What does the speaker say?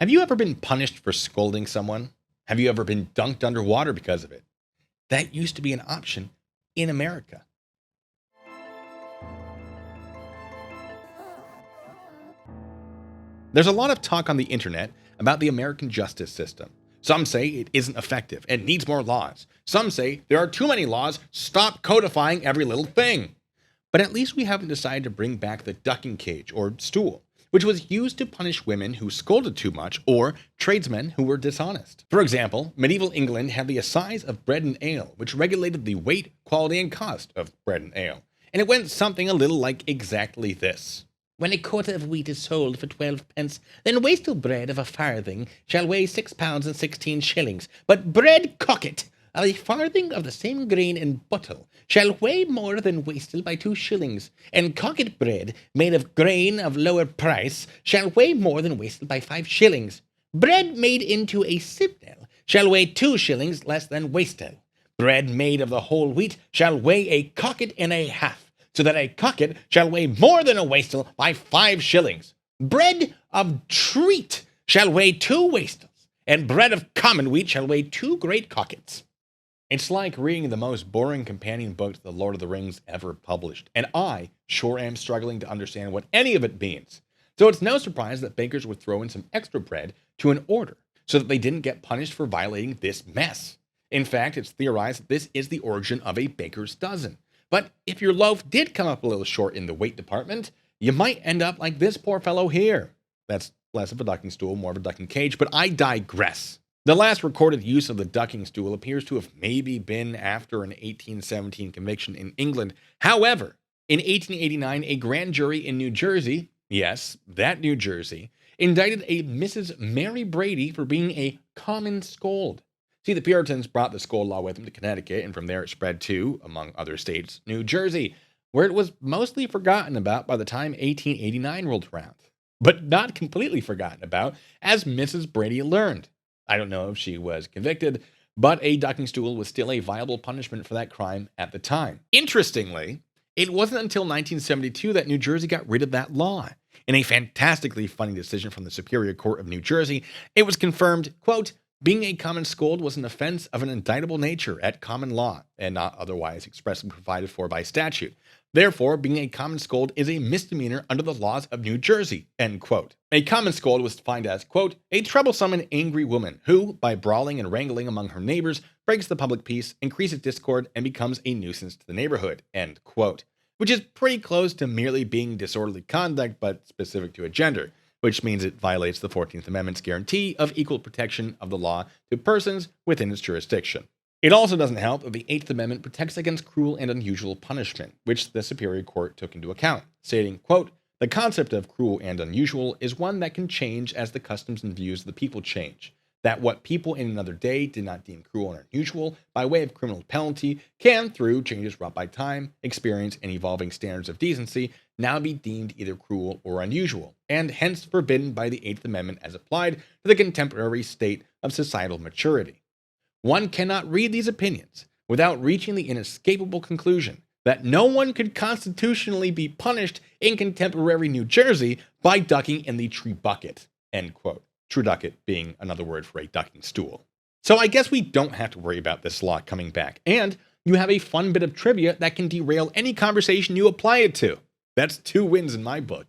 Have you ever been punished for scolding someone? Have you ever been dunked underwater because of it? That used to be an option in America. There's a lot of talk on the internet about the American justice system. Some say it isn't effective and needs more laws. Some say there are too many laws, stop codifying every little thing. But at least we haven't decided to bring back the ducking cage or stool, which was used to punish women who scolded too much or tradesmen who were dishonest. For example, medieval England had the assize of bread and ale, which regulated the weight, quality, and cost of bread and ale. And it went something a little like exactly this. When a quarter of wheat is sold for 12 pence, then wastel bread of a farthing shall weigh 6 pounds and 16 shillings. But bread cocket of a farthing of the same grain and bottle shall weigh more than wastel by 2 shillings. And cocket bread made of grain of lower price shall weigh more than wastel by 5 shillings. Bread made into a sibnel shall weigh 2 shillings less than wastel. Bread made of the whole wheat shall weigh a cocket and a half, so that a cocket shall weigh more than a wastel by 5 shillings. Bread of treat shall weigh 2 wastels, and bread of common wheat shall weigh 2 great cockets. It's like reading the most boring companion book to The Lord of the Rings ever published, and I sure am struggling to understand what any of it means. So it's no surprise that bakers would throw in some extra bread to an order, so that they didn't get punished for violating this mess. In fact, it's theorized that this is the origin of a baker's dozen. But if your loaf did come up a little short in the weight department, you might end up like this poor fellow here. That's less of a ducking stool, more of a ducking cage, but I digress. The last recorded use of the ducking stool appears to have maybe been after an 1817 conviction in England. However, in 1889, a grand jury in New Jersey, yes, that New Jersey, indicted a Mrs. Mary Brady for being a common scold. See, the Puritans brought the scold law with them to Connecticut, and from there it spread to, among other states, New Jersey, where it was mostly forgotten about by the time 1889 rolled around. But not completely forgotten about, as Mrs. Brady learned. I don't know if she was convicted, but a ducking stool was still a viable punishment for that crime at the time. Interestingly, it wasn't until 1972 that New Jersey got rid of that law. In a fantastically funny decision from the Superior Court of New Jersey, it was confirmed, quote, being a common scold was an offense of an indictable nature at common law, and not otherwise expressly provided for by statute. Therefore, being a common scold is a misdemeanor under the laws of New Jersey, end quote. A common scold was defined as, quote, a troublesome and angry woman who, by brawling and wrangling among her neighbors, breaks the public peace, increases discord, and becomes a nuisance to the neighborhood, end quote. Which is pretty close to merely being disorderly conduct, but specific to a gender, which means it violates the 14th Amendment's guarantee of equal protection of the law to persons within its jurisdiction. It also doesn't help that the 8th Amendment protects against cruel and unusual punishment, which the Superior Court took into account, stating, quote, the concept of cruel and unusual is one that can change as the customs and views of the people change. That what people in another day did not deem cruel and unusual by way of criminal penalty can, through changes wrought by time, experience, and evolving standards of decency, now be deemed either cruel or unusual, and hence forbidden by the 8th Amendment as applied to the contemporary state of societal maturity. One cannot read these opinions without reaching the inescapable conclusion that no one could constitutionally be punished in contemporary New Jersey by ducking in the tree bucket, end quote. Truducket being another word for a ducking stool. So I guess we don't have to worry about this law coming back, and you have a fun bit of trivia that can derail any conversation you apply it to. That's 2 wins in my book.